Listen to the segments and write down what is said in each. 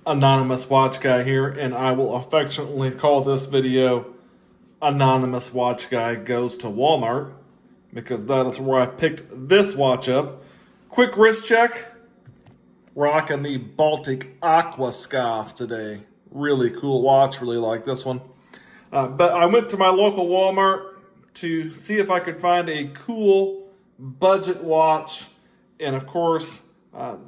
Anonymous Watch Guy here, and I will affectionately call this video Anonymous Watch Guy Goes to Walmart, because that is where I picked this watch up. Quick wrist check. Rocking the Baltic Aqua Scarf today. Really cool watch, really like this one. But I went to my local Walmart to see if I could find a cool budget watch. And of course,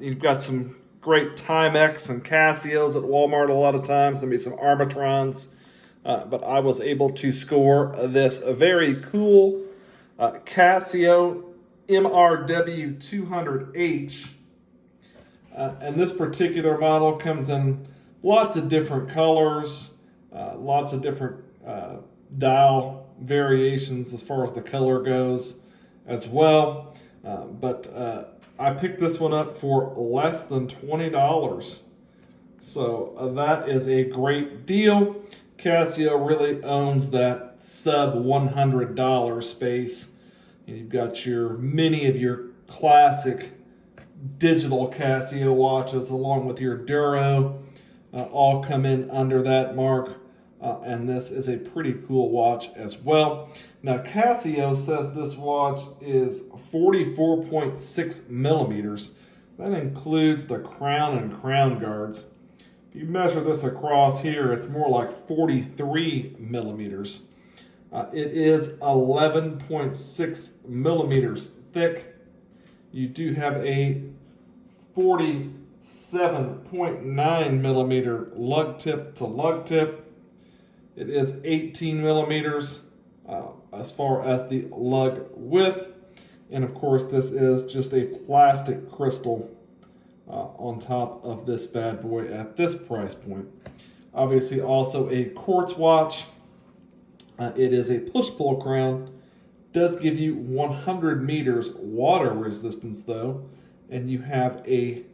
you've got some great Timex and Casios at Walmart a lot of times. There'll be some Arbitrons. But I was able to score this very cool Casio MRW200H. And this particular model comes in lots of different colors, lots of different dial variations as far as the color goes as well. But I picked this one up for less than $20. So that is a great deal. Casio really owns that sub $100 space. And you've got many of your classic digital Casio watches along with your Duro all come in under that mark. And this is a pretty cool watch as well. Now, Casio says this watch is 44.6 millimeters. That includes the crown and crown guards. If you measure this across here, it's more like 43 millimeters. It is 11.6 millimeters thick. You do have a 47.9 millimeter lug tip to lug tip. It is 18 millimeters as far as the lug width. And of course, this is just a plastic crystal on top of this bad boy at this price point. Obviously, also a quartz watch. It is a push-pull crown. Does give you 100 meters water resistance though, and you have a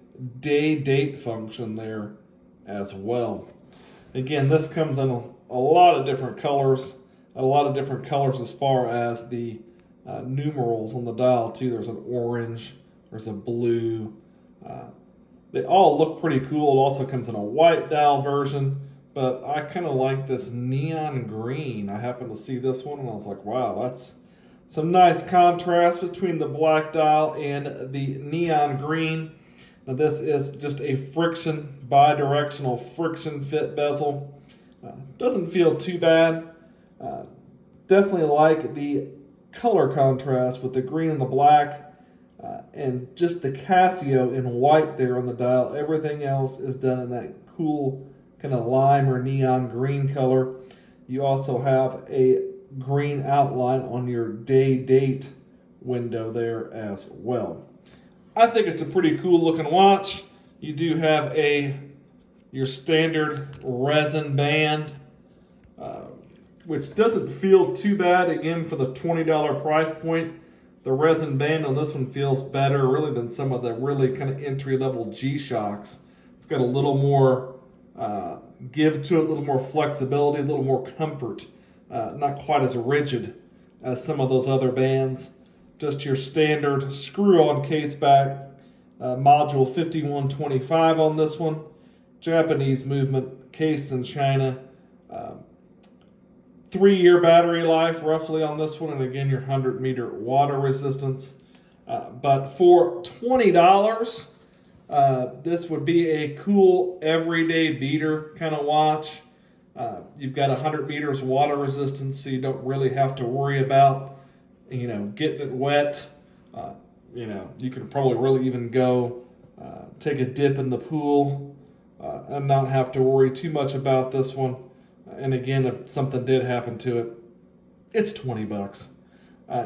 day-date function there as well. Again, this comes in a lot of different colors, as far as the numerals on the dial too. There's an orange, there's a blue. They all look pretty cool. It also comes in a white dial version, but I kind of like this neon green. I happened to see this one and I was like, wow, that's some nice contrast between the black dial and the neon green. Now this is just a bi-directional friction fit bezel. Doesn't feel too bad. Definitely like the color contrast with the green and the black, and just the Casio in white there on the dial. Everything else is done in that cool kind of lime or neon green color. You also have a green outline on your day-date window there as well. I think it's a pretty cool looking watch. You do have your standard resin band, which doesn't feel too bad. Again, for the $20 price point, the resin band on this one feels better really than some of the really kind of entry-level G-Shocks. It's got a little more give to it, a little more flexibility, a little more comfort. Not quite as rigid as some of those other bands. Just your standard screw-on case back, module 5125 on this one. Japanese movement, cased in China. 3-year battery life roughly on this one, and again your 100-meter water resistance. But for $20, this would be a cool everyday beater kind of watch. You've got 100 meters water resistance, so you don't really have to worry about getting it wet. You can probably really even go take a dip in the pool and not have to worry too much about this one. And again, if something did happen to it, it's $20.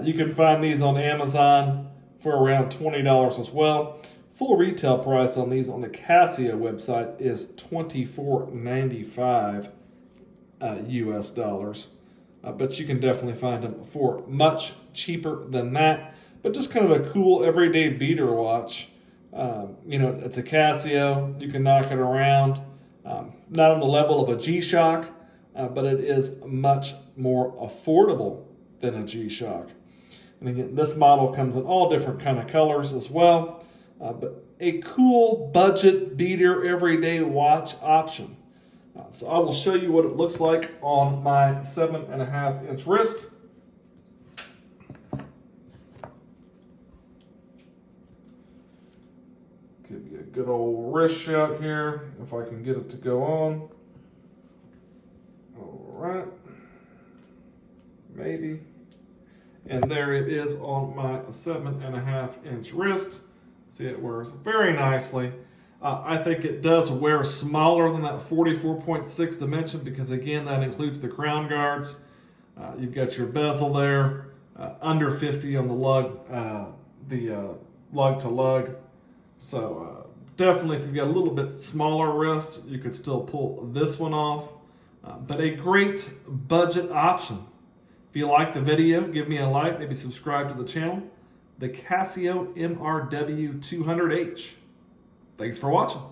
You can find these on Amazon for around $20 as well. Full retail price on these on the Casio website is $24.95 US dollars. But you can definitely find them for much cheaper than that. But just kind of a cool everyday beater watch. It's a Casio. You can knock it around. Not on the level of a G-Shock, but it is much more affordable than a G-Shock. And again, this model comes in all different kind of colors as well. But a cool budget beater everyday watch option. So I will show you what it looks like on my 7.5-inch wrist. Give you a good old wrist shot here, if I can get it to go on. All right, maybe. And there it is on my 7.5-inch wrist. See, it wears very nicely. I think it does wear smaller than that 44.6 dimension because, again, that includes the crown guards. You've got your bezel there, under 50 on the lug to lug. So definitely, if you've got a little bit smaller wrist, you could still pull this one off. But a great budget option. If you like the video, give me a like, maybe subscribe to the channel. The Casio MRW200H. Thanks for watching.